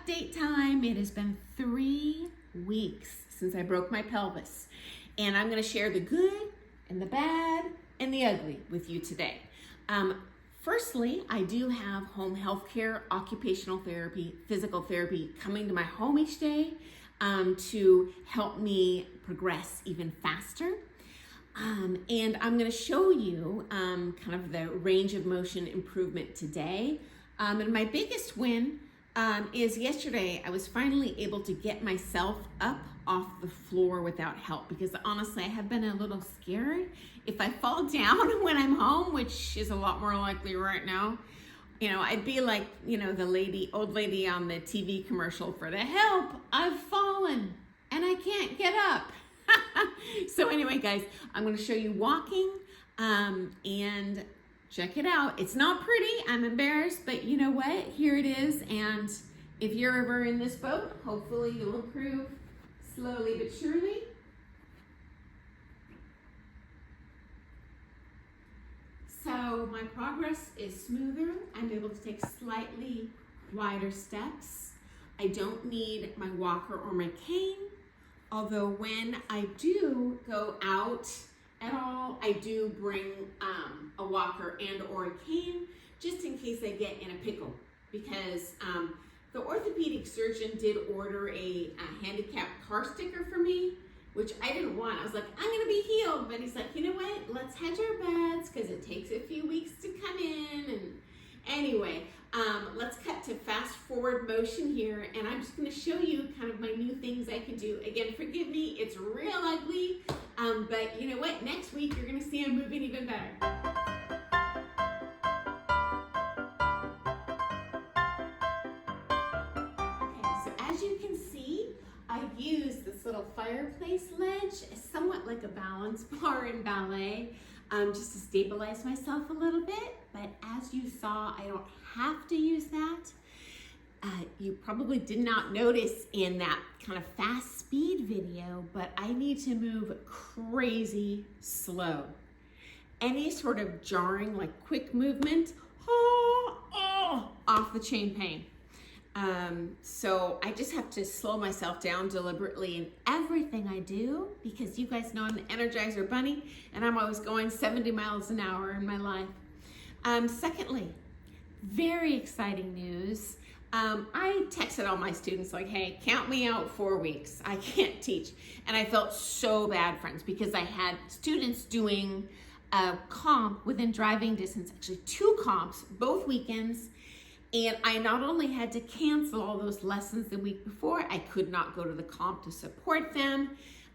update time. It has been 3 weeks since I broke my pelvis, and I'm going to share the good and the bad and the ugly with you today. Firstly, I do have home health care, occupational therapy, physical therapy coming to my home each day to help me progress even faster. And I'm going to show you kind of the range of motion improvement today. And my biggest win is yesterday I was finally able to get myself up off the floor without help, because honestly I have been a little scared if I fall down when I'm home, which is a lot more likely right now. You know, I'd be like, you know, the old lady on the TV commercial for the help, I've fallen and I can't get up. So anyway, guys, I'm going to show you walking and check it out. It's not pretty, I'm embarrassed, but you know what? Here it is. And if you're ever in this boat, hopefully you'll improve slowly but surely. So my progress is smoother. I'm able to take slightly wider steps. I don't need my walker or my cane. Although when I do go out at all, I do bring a walker and or a cane just in case I get in a pickle, because the orthopedic surgeon did order a handicapped car sticker for me, which I didn't want. I was like, I'm gonna be healed, but he's like, you know what? Let's hedge our bets because it takes a few weeks to come in. And anyway, let's cut to fast forward motion here, and I'm just going to show you kind of my new things I can do. Again, forgive me, it's real ugly, but you know what? Next week you're going to see I'm moving even better. Okay, so as you can see, I use this little fireplace ledge, somewhat like a balance bar in ballet, just to stabilize myself a little bit. But as you saw, I don't have to use that. You probably did not notice in that kind of fast speed video, but I need to move crazy slow. Any sort of jarring, like quick movement, off the chain pain. So I just have to slow myself down deliberately in everything I do, because you guys know I'm the Energizer Bunny and I'm always going 70 miles an hour in my life. Secondly, very exciting news. I texted all my students like, hey, count me out 4 weeks. I can't teach. And I felt so bad, friends, because I had students doing a comp within driving distance, actually 2 comps, both weekends. And I not only had to cancel all those lessons the week before, I could not go to the comp to support them.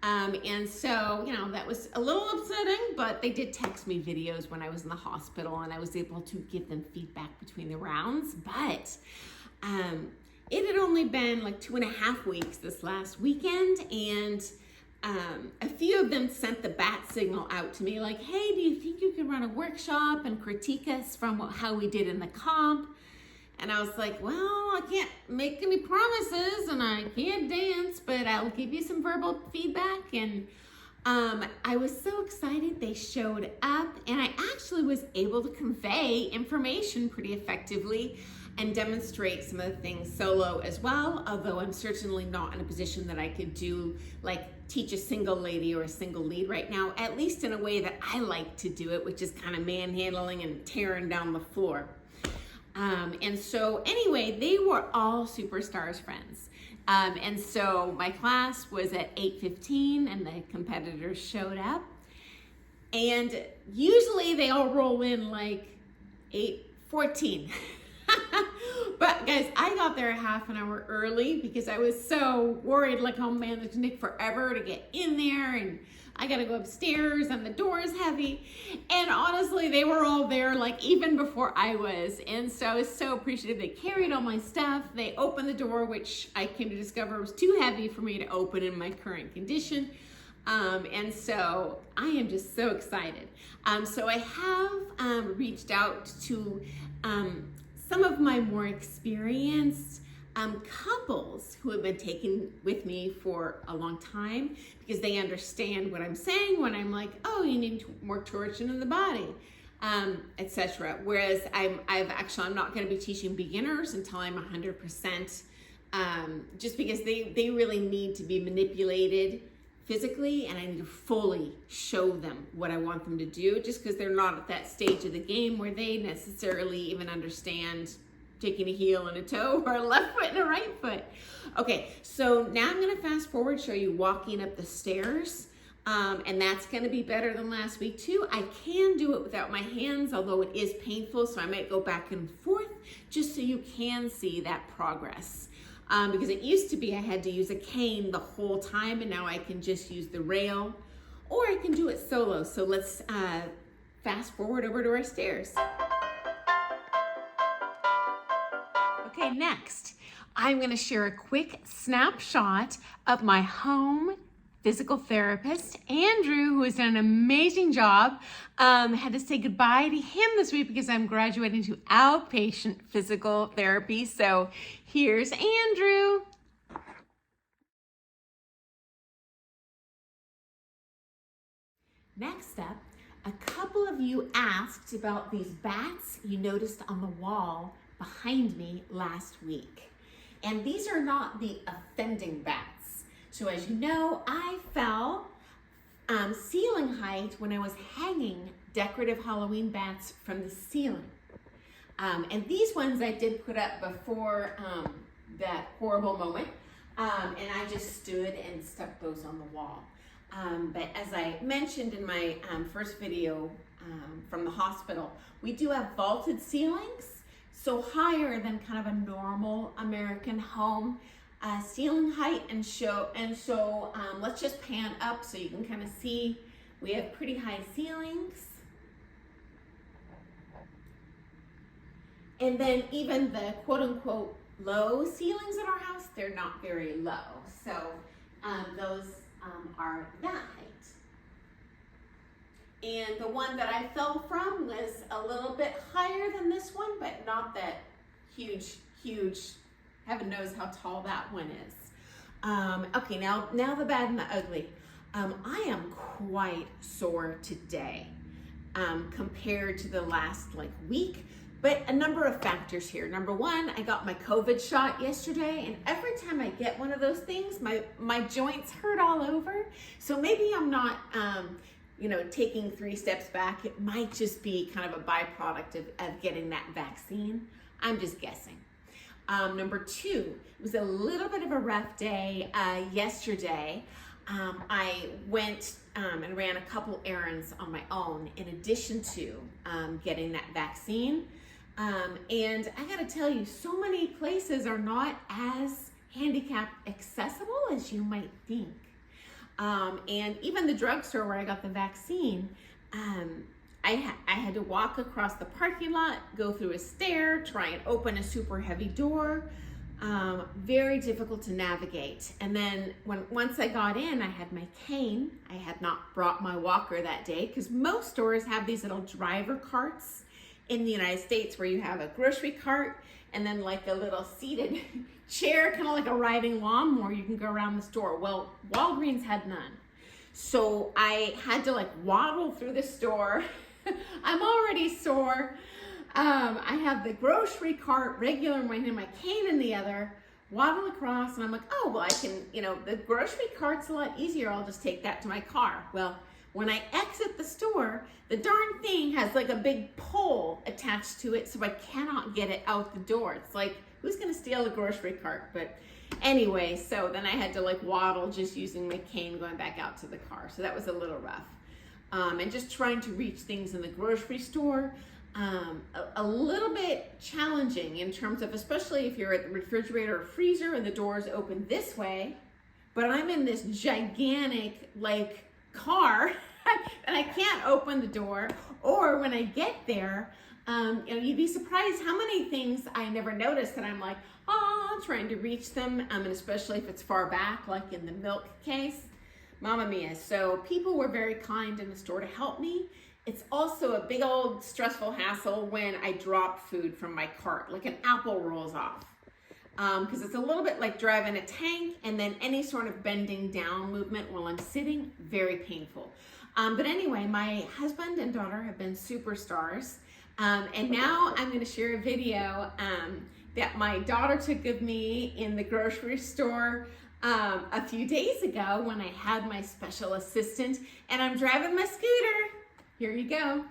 And so, you know, that was a little upsetting, but they did text me videos when I was in the hospital and I was able to give them feedback between the rounds. But it had only been like 2.5 weeks this last weekend, and a few of them sent the bat signal out to me like, hey, do you think you can run a workshop and critique us from how we did in the comp? And I was like, well, I can't make any promises and I can't dance, but I'll give you some verbal feedback. And I was so excited they showed up, and I actually was able to convey information pretty effectively and demonstrate some of the things solo as well, although I'm certainly not in a position that I could do, like teach a single lady or a single lead right now, at least in a way that I like to do it, which is kind of manhandling and tearing down the floor. And so anyway, they were all superstars, friends. And so my class was at 8:15 and the competitors showed up, and usually they all roll in like 8:14. But guys, I got there a half an hour early because I was so worried, like, oh man, it's Nick forever to get in there, and I gotta go upstairs and the door is heavy. And honestly, they were all there like even before I was. And so I was so appreciative. They carried all my stuff. They opened the door, which I came to discover was too heavy for me to open in my current condition. And so I am just so excited. So I have reached out to some of my more experienced couples who have been taken with me for a long time, because they understand what I'm saying when I'm like, oh, you need more torsion in the body, etc. Whereas I'm not going to be teaching beginners until I'm 100% just because they really need to be manipulated physically, and I need to fully show them what I want them to do, just because they're not at that stage of the game where they necessarily even understand taking a heel and a toe, or a left foot and a right foot. Okay, so now I'm gonna fast forward, show you walking up the stairs, and that's gonna be better than last week too. I can do it without my hands, although it is painful, so I might go back and forth just so you can see that progress. Because it used to be I had to use a cane the whole time, and now I can just use the rail, or I can do it solo. So let's fast forward over to our stairs. Okay, next, I'm gonna share a quick snapshot of my home physical therapist, Andrew, who has done an amazing job. Had to say goodbye to him this week because I'm graduating to outpatient physical therapy. So here's Andrew. Next up, a couple of you asked about these bats you noticed on the wall behind me last week. And these are not the offending bats. So as you know, I fell ceiling height when I was hanging decorative Halloween bats from the ceiling. And these ones I did put up before that horrible moment. And I just stood and stuck those on the wall. But as I mentioned in my first video from the hospital, we do have vaulted ceilings, so higher than kind of a normal American home ceiling height. And so let's just pan up so you can kind of see we have pretty high ceilings. And then even the quote unquote low ceilings in our house, they're not very low. So those are that height. And the one that I fell from was a little bit higher than this one, but not that huge, heaven knows how tall that one is. Okay, now the bad and the ugly. I am quite sore today compared to the last week, but a number of factors here. Number one, I got my COVID shot yesterday, and every time I get one of those things, my joints hurt all over. So maybe I'm not, taking 3 steps back. It might just be kind of a byproduct of getting that vaccine. I'm just guessing. Number two, it was a little bit of a rough day yesterday. I went and ran a couple errands on my own in addition to getting that vaccine. And I gotta tell you, so many places are not as handicap accessible as you might think. And even the drugstore where I got the vaccine, I had to walk across the parking lot, go through a stair, try and open a super heavy door. Very difficult to navigate. And then once I got in, I had my cane. I had not brought my walker that day because most stores have these little driver carts in the United States where you have a grocery cart and then like a little seated chair, kind of like a riding lawnmower. You can go around the store. Well, Walgreens had none. So I had to waddle through the store. I'm already sore. I have the grocery cart regular in one hand, my cane in the other, waddle across, and I'm like, oh, well, I can, the grocery cart's a lot easier. I'll just take that to my car. Well, when I exit the store, the darn thing has a big pole attached to it, so I cannot get it out the door. It's like, who's gonna steal a grocery cart? But anyway, so then I had to waddle just using my cane going back out to the car. So that was a little rough. And just trying to reach things in the grocery store, a little bit challenging in terms of, especially if you're at the refrigerator or freezer and the doors open this way, but I'm in this gigantic car and I can't open the door. Or when I get there, you'd be surprised how many things I never noticed that I'm trying to reach them, and especially if it's far back, like in the milk case. Mamma mia. So people were very kind in the store to help me. It's also a big old stressful hassle when I drop food from my cart, like an apple rolls off. Because it's a little bit like driving a tank, and then any sort of bending down movement while I'm sitting, very painful. But anyway, my husband and daughter have been superstars. And now I'm going to share a video that my daughter took of me in the grocery store a few days ago when I had my special assistant, and I'm driving my scooter. Here you go.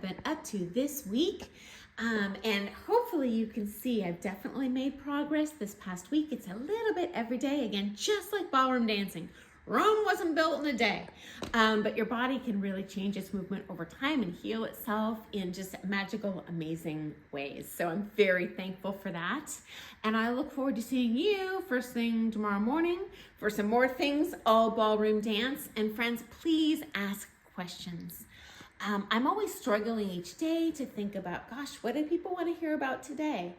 Been up to this week, and hopefully you can see I've definitely made progress this past week. It's a little bit every day, again, just like ballroom dancing. Rome wasn't built in a day, but your body can really change its movement over time and heal itself in just magical, amazing ways. So I'm very thankful for that, and I look forward to seeing you first thing tomorrow morning for some more things, all ballroom dance. And friends, please ask questions. I'm always struggling each day to think about, gosh, what do people want to hear about today?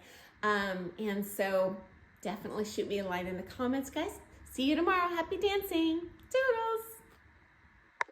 And so definitely shoot me a line in the comments, guys. See you tomorrow. Happy dancing. Toodles.